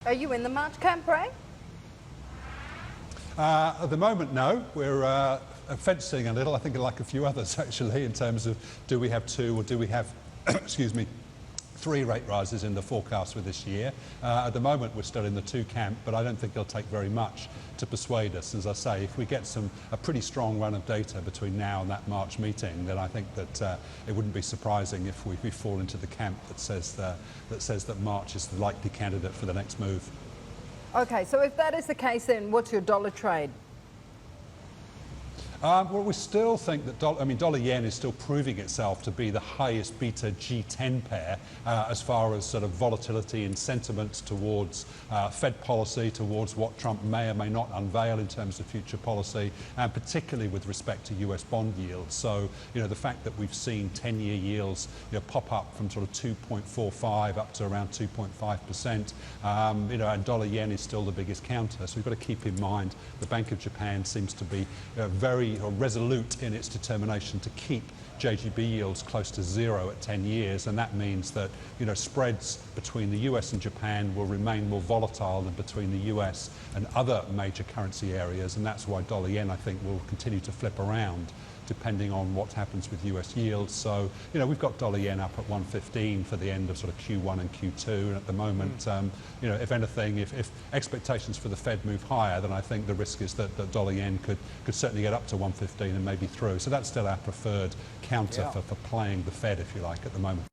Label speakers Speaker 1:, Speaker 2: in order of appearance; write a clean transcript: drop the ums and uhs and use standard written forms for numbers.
Speaker 1: Are you in the March camp, Ray?
Speaker 2: At the moment, no. We're fencing a little, I think like a few others actually, in terms of do we have 2 or do we have, excuse me, 3 rate rises in the forecast for this year. At the moment we're still in the 2 camp, but I don't think it'll take very much to persuade us. As I say, if we get a pretty strong run of data between now and that March meeting, then I think that it wouldn't be surprising if we fall into the camp that says that March is the likely candidate for the next move.
Speaker 1: Okay, so if that is the case, then what's your dollar trade?
Speaker 2: Well, we still think that dollar yen is still proving itself to be the highest beta G10 pair as far as sort of volatility and sentiments towards Fed policy, towards what Trump may or may not unveil in terms of future policy, and particularly with respect to US bond yields. So, the fact that we've seen 10-year yields pop up from sort of 2.45 up to around 2.5%, and dollar yen is still the biggest counter. So we've got to keep in mind the Bank of Japan seems to be very resolute in its determination to keep JGB yields close to 0 at 10 years, and that means that spreads between the US and Japan will remain more volatile than between the US and other major currency areas, and that's why dollar yen, I think, will continue to flip around depending on what happens with US yields. So, we've got dollar yen up at 115 for the end of sort of Q1 and Q2, and at the moment, if anything, if expectations for the Fed move higher, then I think the risk is that dollar yen could certainly get up to 115 and maybe through. So that's still our preferred counter for playing the Fed, if you like, at the moment.